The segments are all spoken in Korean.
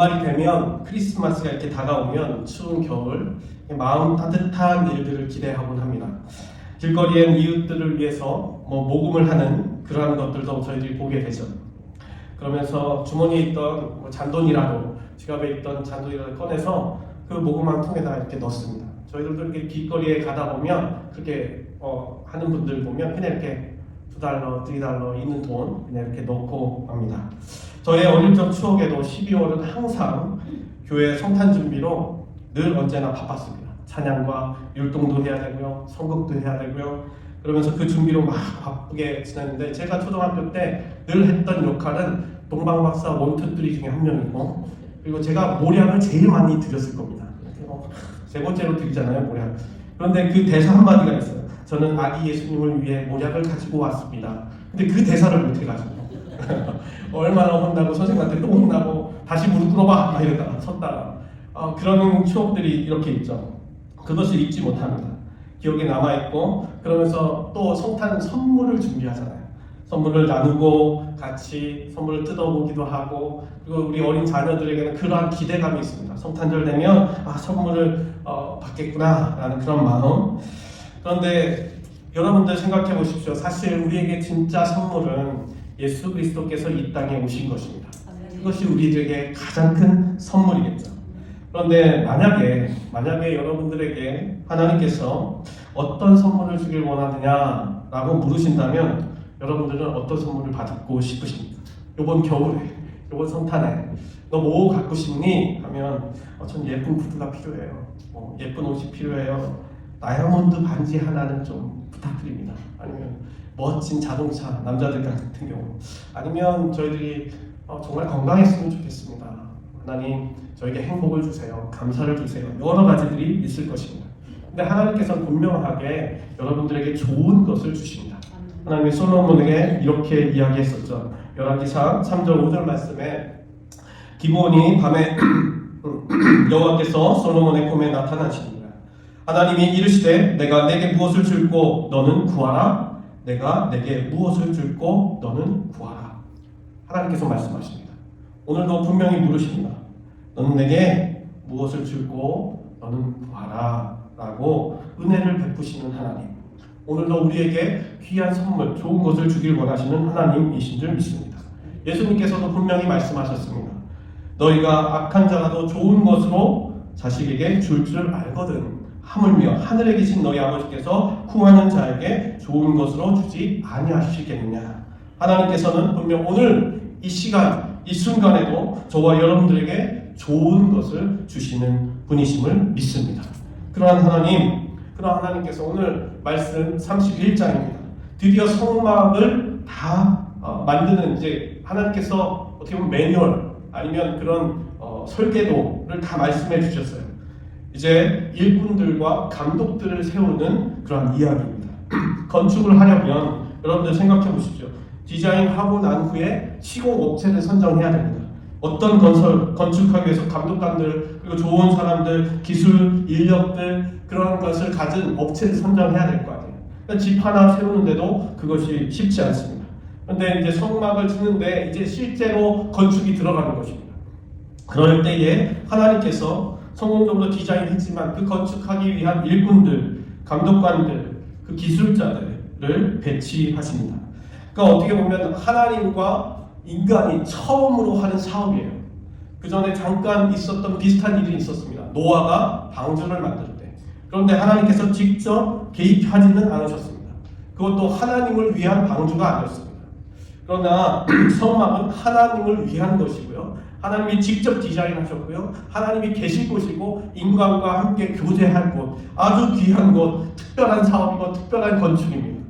연말이 되면 크리스마스가 이렇게 다가오면 추운 겨울 마음 따뜻한 일들을 기대하곤 합니다. 길거리엔 이웃들을 위해서 모금을 하는 그러한 것들도 저희들이 보게 되죠. 그러면서 주머니에 있던 잔돈이라도, 지갑에 있던 잔돈이라도 꺼내서 그 모금한 통에다 이렇게 넣습니다. 저희들도 이렇게 길거리에 가다 보면 그렇게 하는 분들 보면 그냥 이렇게 $2, $3 있는 돈 그냥 이렇게 넣고 갑니다. 저의 어릴 적 추억에도 12월은 항상 교회 성탄 준비로 늘 언제나 바빴습니다. 찬양과 율동도 해야 되고요, 선곡도 해야 되고요. 그러면서 그 준비로 막 바쁘게 지냈는데, 제가 초등학교 때 늘 했던 역할은 동방박사 1, 2, 3 중에 한 명이고, 그리고 제가 모략을 제일 많이 드렸을 겁니다. 세 번째로 드리잖아요, 모략. 그런데 그 대사 한마디가 있어요. 저는 아기 예수님을 위해 모략을 가지고 왔습니다. 근데 그 대사를 못 해가지고 얼마나 혼나고 선생님한테 또 혼나고 다시 무릎 꿇어봐 막 이러다가 섰다가 그런 추억들이 이렇게 있죠. 그것을 잊지 못합니다. 기억에 남아있고, 그러면서 또 성탄 선물을 준비하잖아요. 선물을 나누고 같이 선물을 뜯어보기도 하고, 그리고 우리 어린 자녀들에게는 그러한 기대감이 있습니다. 성탄절 되면 선물을 받겠구나 라는 그런 마음. 그런데 여러분들 생각해 보십시오. 사실 우리에게 진짜 선물은 예수 그리스도께서 이 땅에 오신 것입니다. 그것이 우리에게 가장 큰 선물이겠죠. 그런데 만약에 여러분들에게 하나님께서 어떤 선물을 주길 원하느냐라고 물으신다면, 여러분들은 어떤 선물을 받고 싶으십니까? 이번 겨울에, 이번 성탄에 너 뭐 갖고 싶니? 하면 전 예쁜 구두가 필요해요. 예쁜 옷이 필요해요. 다이아몬드 반지 하나는 좀 부탁드립니다. 아니면 멋진 자동차, 남자들 같은 경우. 아니면 저희들이 정말 건강했으면 좋겠습니다. 하나님 저에게 행복을 주세요. 감사를 주세요. 여러 가지들이 있을 것입니다. 근데 하나님께서는 분명하게 여러분들에게 좋은 것을 주십니다. 하나님이 솔로몬에게 이렇게 이야기했었죠. 열왕기상 3절 5절 말씀에, 기브온이 밤에 여호와께서 솔로몬의 꿈에 나타나시니라. 하나님이 이르시되 내가 내게 무엇을 줄고 너는 구하라. 내가 내게 무엇을 줄고 너는 구하라. 하나님께서 말씀하십니다. 오늘도 분명히 물으십니다. 너는 내게 무엇을 줄고 너는 구하라 라고 은혜를 베푸시는 하나님. 오늘도 우리에게 귀한 선물, 좋은 것을 주길 원하시는 하나님이신 줄 믿습니다. 예수님께서도 분명히 말씀하셨습니다. 너희가 악한 자라도 좋은 것으로 자식에게 줄 알거든 하물며 하늘에 계신 너희 아버지께서 구하는 자에게 좋은 것으로 주지 아니하시겠느냐. 하나님께서는 분명 오늘 이 시간, 이 순간에도 저와 여러분들에게 좋은 것을 주시는 분이심을 믿습니다. 그러한 하나님께서 오늘 말씀 31장입니다. 드디어 성막을 다 만드는, 이제 하나님께서 어떻게 보면 매뉴얼 아니면 그런 설계도를 다 말씀해 주셨어요. 이제 일꾼들과 감독들을 세우는 그런 이야기입니다. 건축을 하려면 여러분들 생각해 보십시오. 디자인하고 난 후에 시공업체를 선정해야 됩니다. 어떤 건축하기 위해서 감독관들, 그리고 좋은 사람들, 기술, 인력들, 그런 것을 가진 업체를 선정해야 될 거 아니에요. 그러니까 집 하나 세우는데도 그것이 쉽지 않습니다. 그런데 이제 성막을 짓는데 이제 실제로 건축이 들어가는 것입니다. 그럴 때에 하나님께서 성공적으로 디자인했지만 그 건축하기 위한 일꾼들, 감독관들, 그 기술자들을 배치하십니다. 그러니까 어떻게 보면 하나님과 인간이 처음으로 하는 사업이에요. 그 전에 잠깐 있었던 비슷한 일이 있었습니다. 노아가 방주를 만들 때. 그런데 하나님께서 직접 개입하지는 않으셨습니다. 그것도 하나님을 위한 방주가 아니었습니다. 그러나 성막은 하나님을 위한 것이고요. 하나님이 직접 디자인하셨고요. 하나님이 계실 곳이고 인간과 함께 교제할 곳, 아주 귀한 곳, 특별한 사업이고 특별한 건축입니다.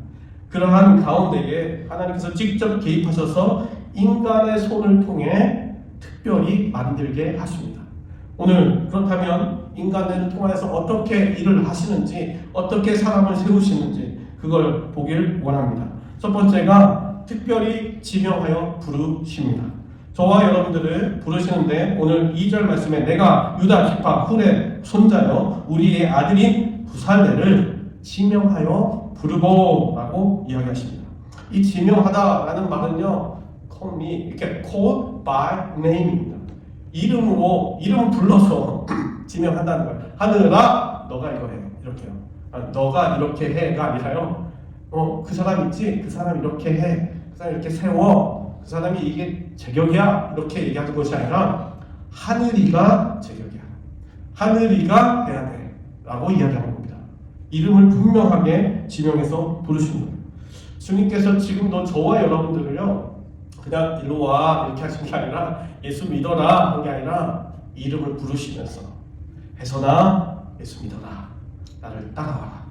그러한 가운데에 하나님께서 직접 개입하셔서 인간의 손을 통해 특별히 만들게 하십니다. 오늘 그렇다면 인간을 통해서 어떻게 일을 하시는지, 어떻게 사람을 세우시는지 그걸 보길 원합니다. 첫 번째가 특별히 지명하여 부르십니다. 저와 여러분들을 부르시는데 오늘 2절 말씀에 내가 유다 지파 훌의 손자여 우리의 아들인 부살레를 지명하여 부르고 라고 이야기하십니다. 이 지명하다 라는 말은요, call me, 이렇게 call by name입니다. 이름으로 이름 불러서 지명한다는 거예요. 하늘아, 너가 이거 해. 이렇게요. 너가 이렇게 해가 아니라요. 그 사람 있지? 그 사람 이렇게 해. 그 사람 이렇게 세워. 그 사람이 이게 제격이야. 이렇게 얘기하는 것이 아니라 하늘이가 제격이야. 하늘이가 해야 돼. 라고 이야기하는 겁니다. 이름을 분명하게 지명해서 부르시는 거예요. 주님께서 지금도 저와 여러분들을요, 그냥 일로 와 이렇게 하신 게 아니라 예수 믿어라 한 게 아니라 이름을 부르시면서 혜선아 예수 믿어라, 나를 따라와라,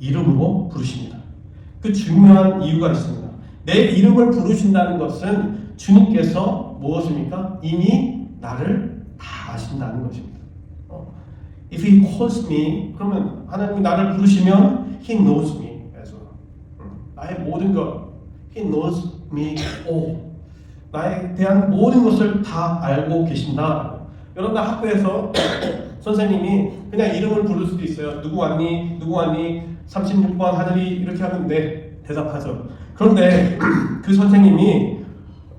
이름으로 부르십니다. 그 중요한 이유가 있습니다. 내 이름을 부르신다는 것은 주님께서 무엇입니까? 이미 나를 다 아신다는 것입니다. If He calls me, 그러면 하나님이 나를 부르시면 He knows me as well. 나의 모든 것, He knows me all. 나에 대한 모든 것을 다 알고 계신다. 여러분 학교에서 선생님이 그냥 이름을 부를 수도 있어요. 누구 왔니? 누구 왔니? 36번 하늘이 이렇게 하면 네 대답하죠. 그런데 그 선생님이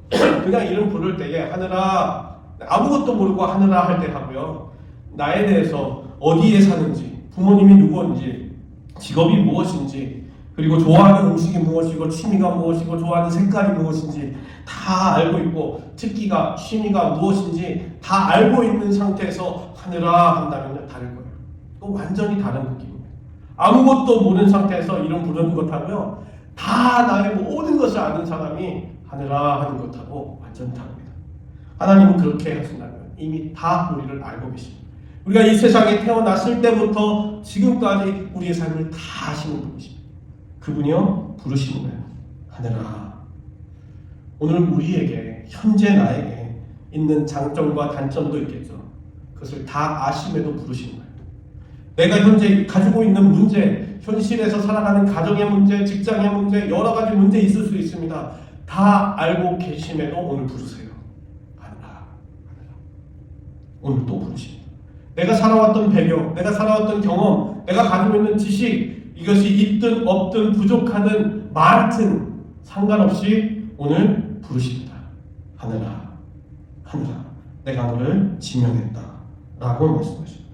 그냥 이름 부를 때에 하늘아, 아무것도 모르고 하늘아 할 때 하고요, 나에 대해서 어디에 사는지, 부모님이 누구인지, 직업이 무엇인지, 그리고 좋아하는 음식이 무엇이고, 취미가 무엇이고, 좋아하는 색깔이 무엇인지 다 알고 있고, 특기가, 취미가 무엇인지 다 알고 있는 상태에서 하늘아 한다면 다를 거예요. 또 완전히 다른 느낌입니다. 아무것도 모르는 상태에서 이름 부르는 것하고요, 다 나의 모든 것을 아는 사람이 하늘아 하는 것하고 완전 다릅니다. 하나님은 그렇게 하신다면 이미 다 우리를 알고 계십니다. 우리가 이 세상에 태어났을 때부터 지금까지 우리의 삶을 다 아시는 분이십니다. 그분이요 부르시는 거예요. 하늘아. 오늘 우리에게, 현재 나에게 있는 장점과 단점도 있겠죠. 그것을 다 아심에도 부르시는 거예요. 내가 현재 가지고 있는 문제, 현실에서 살아가는 가정의 문제, 직장의 문제, 여러 가지 문제 있을 수 있습니다. 다 알고 계심에도 오늘 부르세요. 하늘아. 오늘 또 부르십니다. 내가 살아왔던 배경, 내가 살아왔던 경험, 내가 가지고 있는 지식, 이것이 있든 없든 부족하든 많든 상관없이 오늘 부르십니다. 하늘아, 하늘아, 내가 너를 지명했다 라고 말씀하십니다.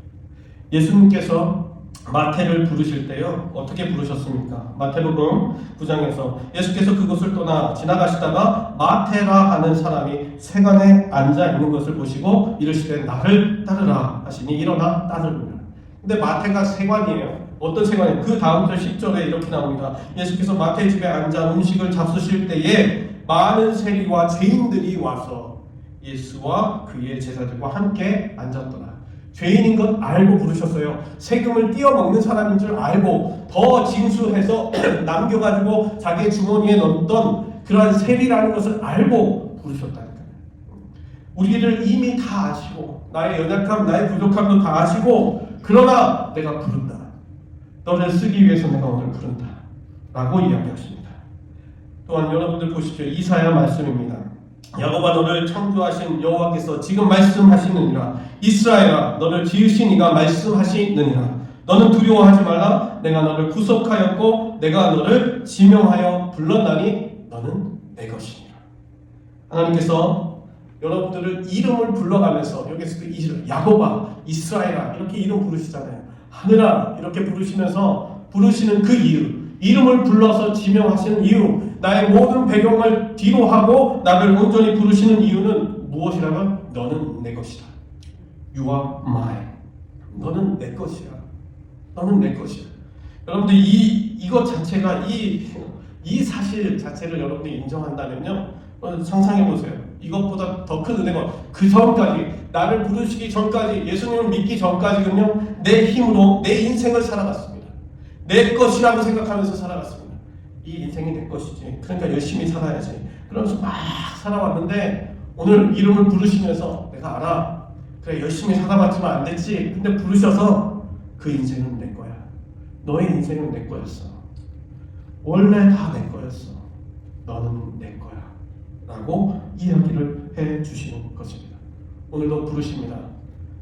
예수님께서 마태를 부르실 때요 어떻게 부르셨습니까? 마태복음 9장에서 예수께서 그곳을 떠나 지나가시다가 마태라 하는 사람이 세간에 앉아 있는 것을 보시고 이르시되 나를 따르라 하시니 일어나 따르니라. 근데 마태가 세관이에요. 어떤 세관이에요? 그 다음 절 10절에 이렇게 나옵니다. 예수께서 마태 집에 앉아 음식을 잡수실 때에 많은 세리와 죄인들이 와서 예수와 그의 제자들과 함께 앉았더라. 죄인인 것 알고 부르셨어요. 세금을 띄어먹는 사람인 줄 알고 더 징수해서 남겨가지고 자기의 주머니에 넣었던 그러한 세리라는 것을 알고 부르셨다니까요. 우리를 이미 다 아시고 나의 연약함, 나의 부족함도 다 아시고 그러나 내가 부른다. 너를 쓰기 위해서 내가 오늘 부른다. 라고 이야기하십니다. 또한 여러분들 보십시오. 이사야 말씀입니다. 야곱아 너를 창조하신 여호와께서 지금 말씀하시느니라. 이스라엘아 너를 지으신 이가 말씀하시느니라. 너는 두려워하지 말라. 내가 너를 구속하였고 내가 너를 지명하여 불렀나니 너는 내 것이니라. 하나님께서 여러분들을 이름을 불러가면서 여기서도 이름 야곱아, 이스라엘아 이렇게 이름 부르시잖아요. 하늘아 이렇게 부르시면서 부르시는 그 이유, 이름을 불러서 지명하시는 이유, 나의 모든 배경을 뒤로 하고 나를 온전히 부르시는 이유는 무엇이라면 너는 내 것이다. You are mine. 너는 내 것이야. 너는 내 것이야. 여러분들 이것 자체가 이 사실 자체를 여러분들이 인정한다면요, 상상해 보세요. 이것보다 더 큰 은혜가 그 전까지 나를 부르시기 전까지 예수님을 믿기 전까지는요 내 힘으로 내 인생을 살아갔습니다. 내 것이라고 생각하면서 살아갔습니다. 이 인생이 내 것이지. 그러니까 열심히 살아야지. 그러면서 막 살아왔는데 오늘 이름을 부르시면서 내가 알아. 그래 열심히 살아봤지만 안 됐지. 근데 부르셔서 그 인생은 내 거야. 너의 인생은 내 거였어. 원래 다 내 거였어. 너는 내 거야. 라고 이야기를 해주시는 것입니다. 오늘도 부르십니다.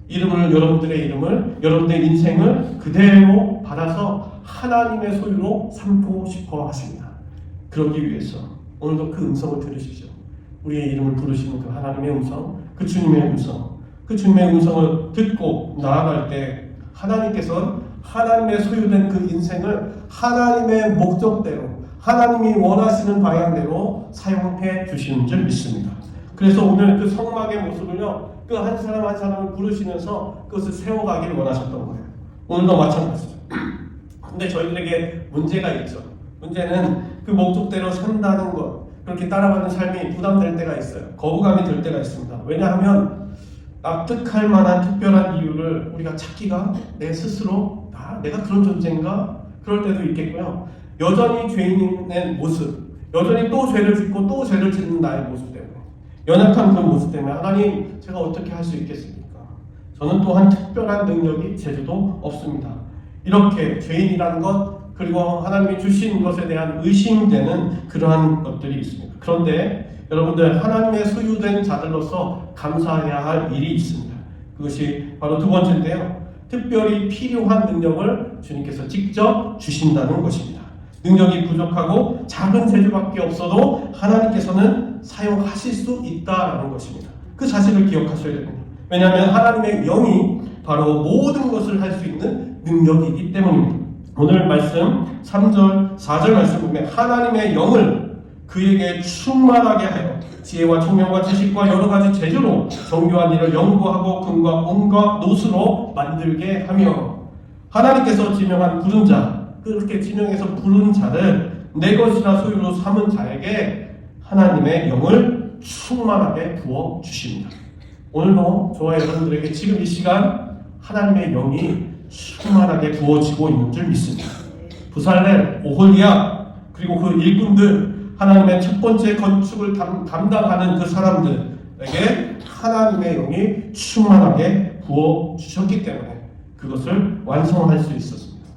여러분들의 이름을, 여러분들의 인생을 그대로 받아서 하나님의 소유로 삼고 싶어 하십니다. 그러기 위해서 오늘도 그 음성을 들으시죠. 우리의 이름을 부르시는 그 하나님의 음성, 그 주님의 음성, 그 주님의 음성을 듣고 나아갈 때 하나님께서는 하나님의 소유된 그 인생을 하나님의 목적대로 하나님이 원하시는 방향대로 사용해 주시는 줄 믿습니다. 그래서 오늘 그 성막의 모습을요, 그 한 사람 한 사람을 부르시면서 그것을 세워가길 원하셨던 거예요. 오늘도 마찬가지죠. 근데 저희들에게 문제가 있죠. 문제는 그 목적대로 산다는 것, 그렇게 따라가는 삶이 부담될 때가 있어요. 거부감이 들 때가 있습니다. 왜냐하면 납득할 만한 특별한 이유를 우리가 찾기가 내 스스로 내가 그런 존재인가? 그럴 때도 있겠고요. 여전히 죄인의 모습, 여전히 또 죄를 짓고 또 죄를 짓는 나의 모습 때문에, 연약한 그 모습 때문에 하나님 제가 어떻게 할 수 있겠습니까? 저는 또한 특별한 능력이 제주도 없습니다. 이렇게 죄인이라는 것, 그리고 하나님이 주신 것에 대한 의심되는 그러한 것들이 있습니다. 그런데 여러분들, 하나님의 소유된 자들로서 감사해야 할 일이 있습니다. 그것이 바로 두 번째인데요, 특별히 필요한 능력을 주님께서 직접 주신다는 것입니다. 능력이 부족하고 작은 재주밖에 없어도 하나님께서는 사용하실 수 있다는 것입니다. 그 사실을 기억하셔야 됩니다. 왜냐하면 하나님의 영이 바로 모든 것을 할 수 있는 능력이기 때문입니다. 오늘 말씀 3절, 4절 말씀 보면 하나님의 영을 그에게 충만하게 하여 지혜와 총명과 지식과 여러 가지 재주로 정교한 일을 연구하고 금과 온과 노수로 만들게 하며, 하나님께서 지명한 부른 자, 그렇게 지명해서 부른 자를 내 것이라 소유로 삼은 자에게 하나님의 영을 충만하게 부어 주십니다. 오늘도 저와 여러분들에게 지금 이 시간 하나님의 영이 충만하게 부어지고 있는 줄 믿습니다. 부살렘, 오홀리아, 그리고 그 일꾼들, 하나님의 첫 번째 건축을 담당하는 그 사람들에게 하나님의 영이 충만하게 부어주셨기 때문에 그것을 완성할 수 있었습니다.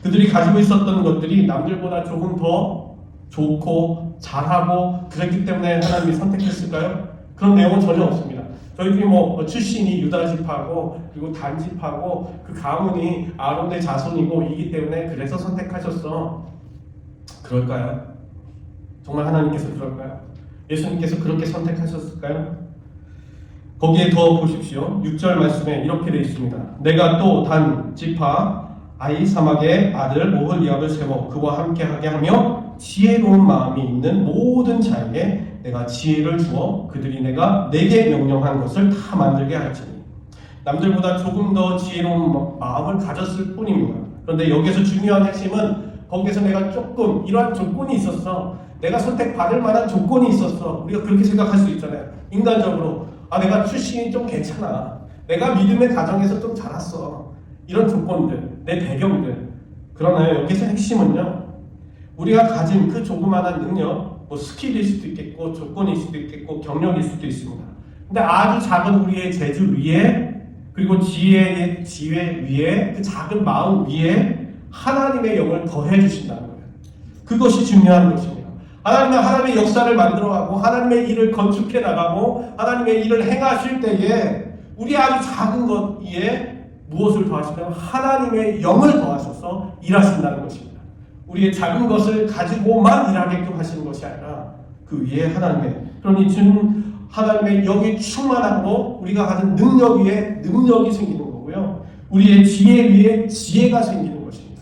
그들이 가지고 있었던 것들이 남들보다 조금 더 좋고 잘하고 그랬기 때문에 하나님이 선택했을까요? 그런 내용은 전혀 없습니다. 저희들이 출신이 유다지파고 그리고 단지파고 그 가문이 아론의 자손이고 이기 때문에 그래서 선택하셨어. 그럴까요? 정말 하나님께서 그럴까요? 예수님께서 그렇게 선택하셨을까요? 거기에 더 보십시오. 6절 말씀에 이렇게 되어 있습니다. 내가 또 단 지파 아히사막의 아들 오홀리압을 세워 그와 함께하게 하며 지혜로운 마음이 있는 모든 자에게 내가 지혜를 주어 그들이 내게 명령한 것을 다 만들게 할지니. 남들보다 조금 더 지혜로운 마음을 가졌을 뿐입니다. 그런데 여기서 중요한 핵심은 거기에서 내가 조금 이러한 조건이 있었어. 내가 선택받을 만한 조건이 있었어. 우리가 그렇게 생각할 수 있잖아요. 인간적으로 내가 출신이 좀 괜찮아. 내가 믿음의 가정에서 좀 자랐어. 이런 조건들, 내 배경들. 그러나 여기서 핵심은요, 우리가 가진 그 조그마한 능력, 스킬일 수도 있겠고 조건일 수도 있겠고 경력일 수도 있습니다. 근데 아주 작은 우리의 재주 위에, 그리고 지혜 위에, 그 작은 마음 위에 하나님의 영을 더해 주신다는 거예요. 그것이 중요한 것입니다. 하나님의 역사를 만들어가고 하나님의 일을 건축해 나가고 하나님의 일을 행하실 때에 우리 아주 작은 것 위에 무엇을 더하시냐면 하나님의 영을 더하셔서 일하신다는 것입니다. 우리의 작은 것을 가지고만 일하게끔 하시는 것이 아니라 그 위에 그러니 하나님의 영이 충만하고 우리가 가진 능력 위에 능력이 생기는 거고요. 우리의 지혜 위에 지혜가 생기는 것입니다.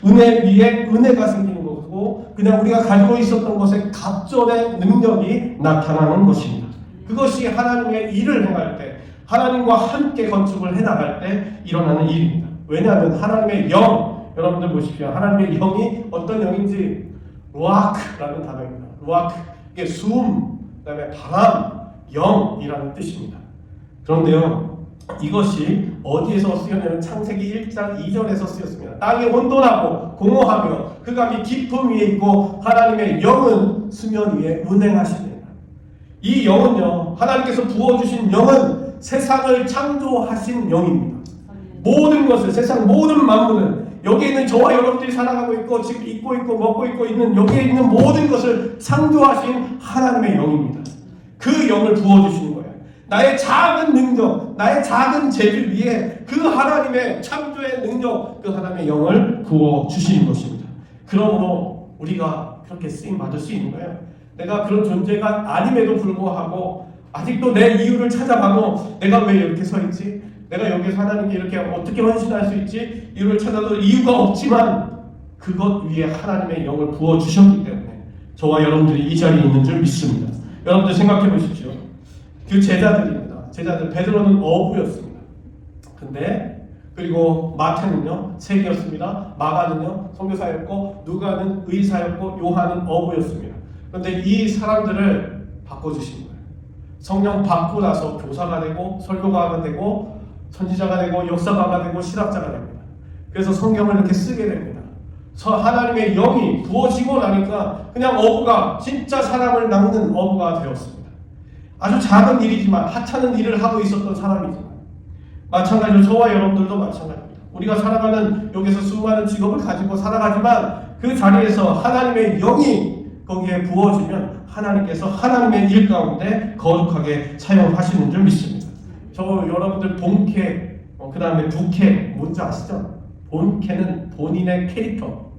은혜 위에 은혜가 생기는 것이고 그냥 우리가 가지고 있었던 것에 갑절의 능력이 나타나는 것입니다. 그것이 하나님의 일을 행할 때 하나님과 함께 건축을 해나갈 때 일어나는 일입니다. 왜냐하면 하나님의 영, 여러분들 보십시오. 하나님의 영이 어떤 영인지 루아크라는 단어입니다. 루아크, 이게 숨, 그 다음에 바람, 영이라는 뜻입니다. 그런데요, 이것이 어디에서 쓰였냐면 창세기 1장 2절에서 쓰였습니다. 땅이 온돈하고 공허하며 흑암이 깊음 위에 있고 하나님의 영은 수면 위에 운행하십니다. 이 영은요, 하나님께서 부어주신 영은 세상을 창조하신 영입니다. 모든 것을, 세상 모든 만물은, 여기에 있는 저와 여러분들이 살아가고 있고 지금 입고 있고 먹고 있고 있는 여기에 있는 모든 것을 창조하신 하나님의 영입니다. 그 영을 부어주시는 거예요. 나의 작은 능력, 나의 작은 재주 위에 그 하나님의 창조의 능력, 그 하나님의 영을 부어주시는 것입니다. 그러므로 우리가 그렇게 쓰임 받을 수 있는 거예요. 내가 그런 존재가 아님에도 불구하고 아직도 내 이유를 찾아봐도 내가 왜 이렇게 서 있지? 내가 여기서 하나님께 이렇게 어떻게 헌신할 수 있지? 이유를 찾아도 이유가 없지만 그것 위에 하나님의 영을 부어주셨기 때문에 저와 여러분들이 이 자리에 있는 줄 믿습니다. 여러분들 생각해 보십시오. 그 제자들입니다. 제자들, 베드로는 어부였습니다. 근데 그리고 마태는요 세기였습니다. 마가는요 선교사였고, 누가는 의사였고, 요한은 어부였습니다. 그런데 이 사람들을 바꿔주신 거예요. 성령 받고 나서 교사가 되고, 설교가가 되고, 선지자가 되고, 역사가가 되고, 신학자가 됩니다. 그래서 성경을 이렇게 쓰게 됩니다. 하나님의 영이 부어지고 나니까 그냥 어부가, 진짜 사람을 낚는 어부가 되었습니다. 아주 작은 일이지만, 하찮은 일을 하고 있었던 사람이지만, 마찬가지로 저와 여러분들도 마찬가지입니다. 우리가 살아가는 여기서 수많은 직업을 가지고 살아가지만 그 자리에서 하나님의 영이 거기에 부어지면 하나님께서 하나님의 일 가운데 거룩하게 사용하시는 줄 믿습니다. 저 여러분들 본캐, 그 다음에 부캐 뭔지 아시죠? 본캐는 본인의 캐릭터,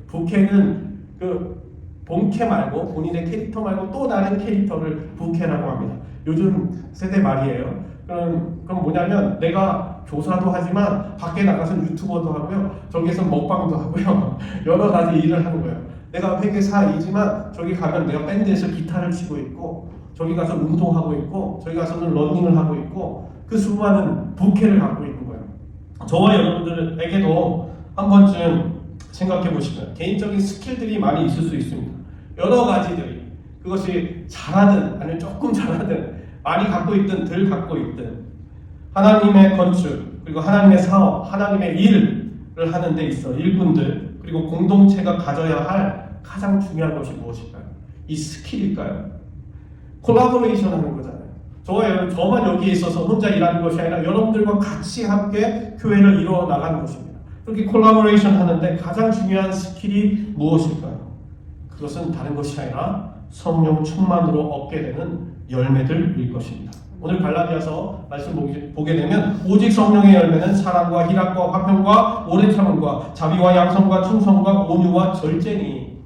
부캐는 그 본캐 말고 본인의 캐릭터 말고 또 다른 캐릭터를 부캐라고 합니다. 요즘 세대 말이에요. 그럼 뭐냐면 내가 교사도 하지만 밖에 나가서 유튜버도 하고요, 저기에서 먹방도 하고요, 여러 가지 일을 하는 거예요. 내가 회계사이지만 저기 가면 내가 밴드에서 기타를 치고 있고, 저기 가서 운동하고 있고, 저기 가서는 러닝을 하고 있고, 그 수많은 부캐를 갖고 있는 거예요. 저와 여러분들에게도 한 번쯤 생각해 보시면 개인적인 스킬들이 많이 있을 수 있습니다. 여러 가지들이, 그것이 잘하든 아니면 조금 잘하든, 많이 갖고 있든 덜 갖고 있든, 하나님의 건축, 그리고 하나님의 사업, 하나님의 일을 하는 데 있어 일꾼들, 그리고 공동체가 가져야 할 가장 중요한 것이 무엇일까요? 이 스킬일까요? 콜라보레이션 하는 거잖아요. 저만 여기에 있어서 혼자 일하는 것이 아니라 여러분들과 같이 함께 교회를 이루어 나가는 것입니다. 그렇게 콜라보레이션 하는데 가장 중요한 스킬이 무엇일까요? 그것은 다른 것이 아니라 성령 충만으로 얻게 되는 열매들일 것입니다. 오늘 갈라디아서 말씀 보게 되면 오직 성령의 열매는 사랑과 희락과 화평과 오래 참음과 자비와 양성과 충성과 온유와 절제니,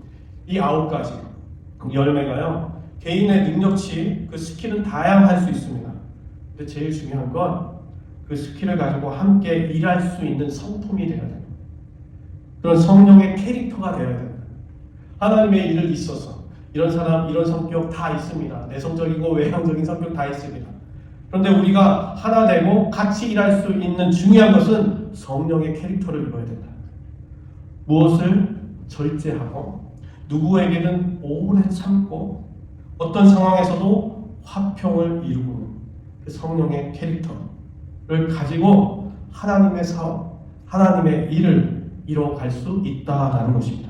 이 9가지 열매가요 개인의 능력치, 그 스킬은 다양할 수 있습니다. 근데 제일 중요한 건 그 스킬을 가지고 함께 일할 수 있는 성품이 되어야 됩니다. 그런 성령의 캐릭터가 되어야 됩니다. 하나님의 일을 있어서 이런 사람, 이런 성격 다 있습니다. 내성적이고 외향적인 성격 다 있습니다. 그런데 우리가 하나 되고 같이 일할 수 있는 중요한 것은 성령의 캐릭터를 이뤄야 된다. 무엇을 절제하고 누구에게는 오래 참고 어떤 상황에서도 화평을 이루는 그 성령의 캐릭터를 가지고 하나님의 사업, 하나님의 일을 이뤄갈 수 있다라는 것입니다.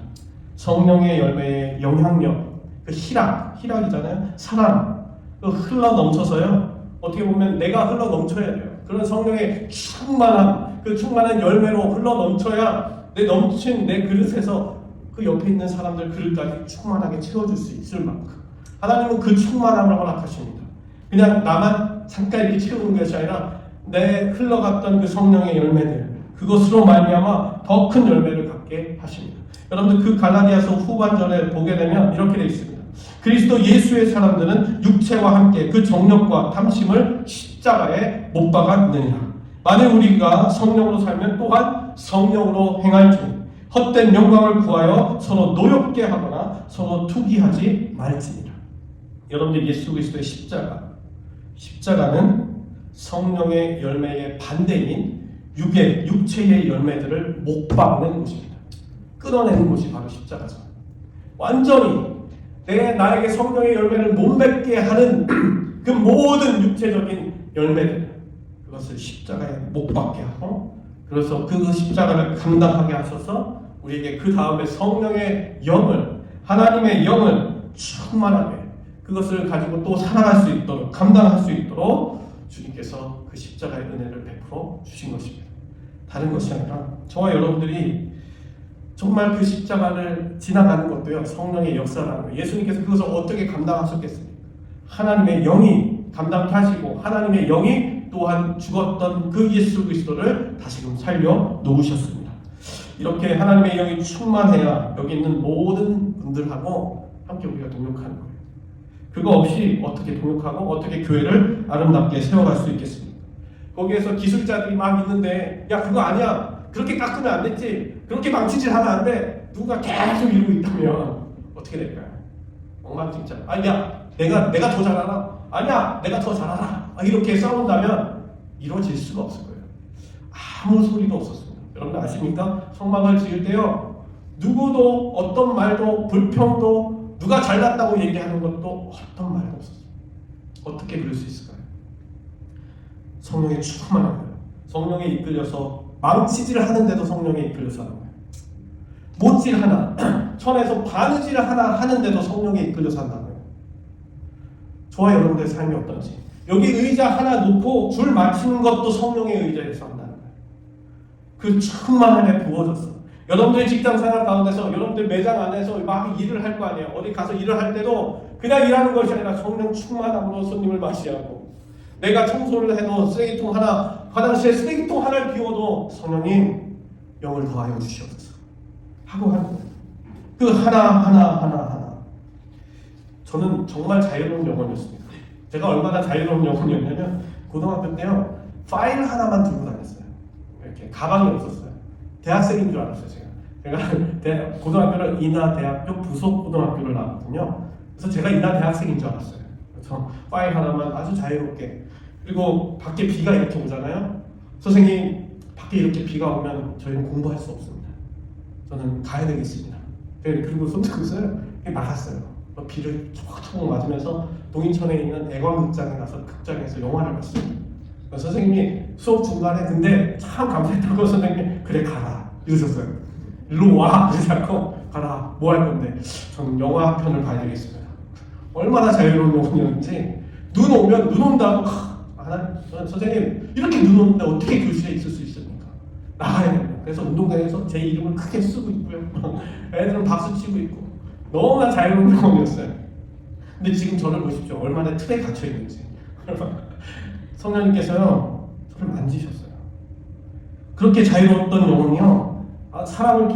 성령의 열매의 영향력, 그 희락이잖아요. 사랑, 그 흘러 넘쳐서요. 어떻게 보면 내가 흘러 넘쳐야 돼요. 그런 성령의 충만함, 그 충만한 열매로 흘러 넘쳐야 넘친 내 그릇에서 그 옆에 있는 사람들 그릇까지 충만하게 채워줄 수 있을 만큼 하나님은 그 충만함을 허락하십니다. 그냥 나만 잠깐 이렇게 채우는 것이 아니라 내 흘러갔던 그 성령의 열매들, 그것으로 말미암아 더 큰 열매를 갖게 하십니다. 여러분들 그 갈라디아서 후반절에 보게 되면 이렇게 되어 있습니다. 그리스도 예수의 사람들은 육체와 함께 그 정욕과 탐심을 십자가에 못 박았느니라. 만일 우리가 성령으로 살면 또한 성령으로 행할 줄 헛된 영광을 구하여 서로 노엽게 하거나 서로 투기하지 말지니라. 여러분들 예수 그리스도의 십자가는 성령의 열매의 반대인 육체의 열매들을 못 박는 곳입니다. 끊어내는 곳이 바로 십자가죠. 완전히 나에게 성령의 열매를 못 맺게 하는 그 모든 육체적인 열매들, 그것을 십자가에 못 박게 하고, 그래서 그 십자가를 감당하게 하셔서 우리에게 그 다음에 성령의 영을, 하나님의 영을 충만하게 그것을 가지고 또 살아갈 수 있도록, 감당할 수 있도록 주님께서 그 십자가의 은혜를 베풀어 주신 것입니다. 다른 것이 아니라 저와 여러분들이 정말 그 십자가를 지나가는 것도요, 성령의 역사라는 거예요. 예수님께서 그것을 어떻게 감당하셨겠습니까? 하나님의 영이 감당케 하시고 하나님의 영이 또한 죽었던 그 예수 그리스도를 다시금 살려 놓으셨습니다. 이렇게 하나님의 영이 충만해야 여기 있는 모든 분들하고 함께 우리가 동역하는 거예요. 그거 없이 어떻게 동역하고 어떻게 교회를 아름답게 세워갈 수 있겠습니까? 거기에서 기술자들이 막 있는데 야 그거 아니야 그렇게 깎으면 안 됐지 그렇게 망치질 하면 안 돼 누가 계속 이러고 있다면 어떻게 될까요? 엉망진창. 아니야 내가 더 잘 알아 아니야 내가 더 잘 알아 이렇게 싸운다면 이루어질 수가 없을 거예요. 아무 소리도 없었습니다. 여러분 아십니까? 성막을 지을 때요 누구도 어떤 말도 불평도 누가 잘났다고 얘기하는 것도 어떤 말도 없었어요. 어떻게 그럴 수 있을까요? 성령의 충만한 거예요. 성령에 이끌려서 망치질 하는데도 성령에 이끌려서 하는 거예요. 못질 하나, 천에서 바느질 하나 하는데도 성령에 이끌려서 한다는 거예요. 저와 여러분들의 삶이 어떤지 여기 의자 하나 놓고 줄 맞추는 것도 성령의 의자에서 한다는 거예요. 그 충만함에 부어졌어. 여러분들의 직장생활 가운데서 여러분들 매장 안에서 막 일을 할 거 아니에요. 어디 가서 일을 할 때도 그냥 일하는 것이 아니라 성령 충만함으로 손님을 맞이하고 내가 청소를 해도 쓰레기통 하나 화장실에 쓰레기통 하나를 비워도 성령님 영을 더하여 주시옵소서 하고 하는 거예요. 그 하나 저는 정말 자유로운 영혼이었습니다. 제가 얼마나 자유로운 영혼이었냐면 고등학교 때요 파일 하나만 들고 다녔어요. 이렇게 가방이 없었어요. 대학생인 줄 알았어요. 제가 고등학교를 인하대학교 부속고등학교를 나왔거든요. 그래서 제가 인하대학생인 줄 알았어요. 그래서 파일 하나만 아주 자유롭게. 그리고 밖에 비가 이렇게 오잖아요. 선생님 밖에 이렇게 비가 오면 저희는 공부할 수 없습니다. 저는 가야 되겠습니다. 그리고 손 들고서요 나갔어요. 비를 초박초박 맞으면서 동인천에 있는 애광극장에 가서 극장에서 영화를 봤어요. 선생님이 수업 중간에 근데 참 감사했다고 선생님이 그래 가라 이러셨어요. 일로 와 그러자고 가라 뭐 할 건데 저는 영화 한 편을 봐야 되겠습니다. 얼마나 자유로운 영혼이었는지 눈 오면 눈 온다고 선생님 이렇게 눈 오는데 어떻게 교실에 있을 수 있습니까? 나가야 됩니다. 그래서 운동장에서 제 이름을 크게 쓰고 있고요. 애들은 박수 치고 있고 너무나 자유로운 영혼이었어요. 근데 지금 저를 보십시오. 얼마나 틀에 갇혀 있는지. 성령님께서요 저를 만지셨어요. 그렇게 자유로웠던 영혼이요 사람을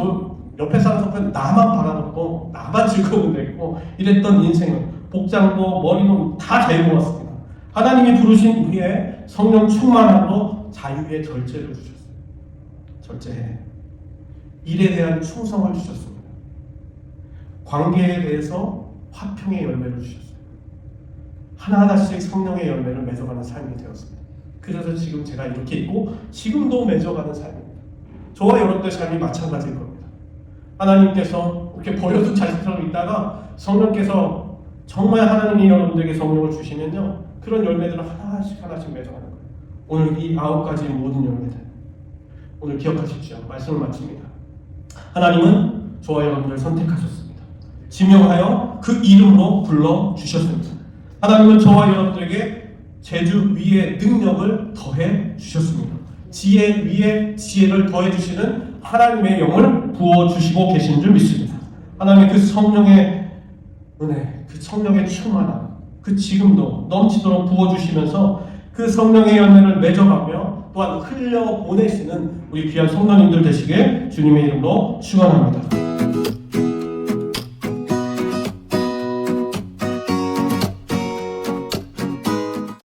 옆에 사람 앞에 나만 바라보고 나만 즐거운 됐고 이랬던 인생은 복장도 머리도 다 자유로웠습니다. 하나님이 부르신 우리의 성령 충만함으로 자유의 절제를 주셨어요. 절제해. 일에 대한 충성을 주셨습니다. 관계에 대해서 화평의 열매를 주셨어요. 하나하나씩 성령의 열매를 맺어가는 삶이 되었습니다. 그래서 지금 제가 이렇게 있고 지금도 맺어가는 삶입니다. 저와 여러분들의 삶이 마찬가지일 겁니다. 하나님께서 이렇게 버려둔 자식처럼 있다가 성령께서 정말 하나님이 여러분들에게 성령을 주시면요 그런 열매들을 하나씩 맺어가는 거예요. 오늘 이 9가지 모든 열매들 오늘 기억하십시오. 말씀을 마칩니다. 하나님은 저와 여러분들을 선택하셨습니다. 지명하여 그 이름으로 불러주셨습니다. 하나님은 저와 여러분들에게 재주 위에 능력을 더해 주셨습니다. 지혜 위에 지혜를 더해 주시는 하나님의 영을 부어주시고 계신 줄 믿습니다. 하나님의 그 성령의 은혜, 그 성령의 충만함, 그 지금도 넘치도록 부어주시면서 그 성령의 열매를 맺어가며 또한 흘려보내시는 우리 귀한 성도님들 되시길 주님의 이름으로 축원합니다.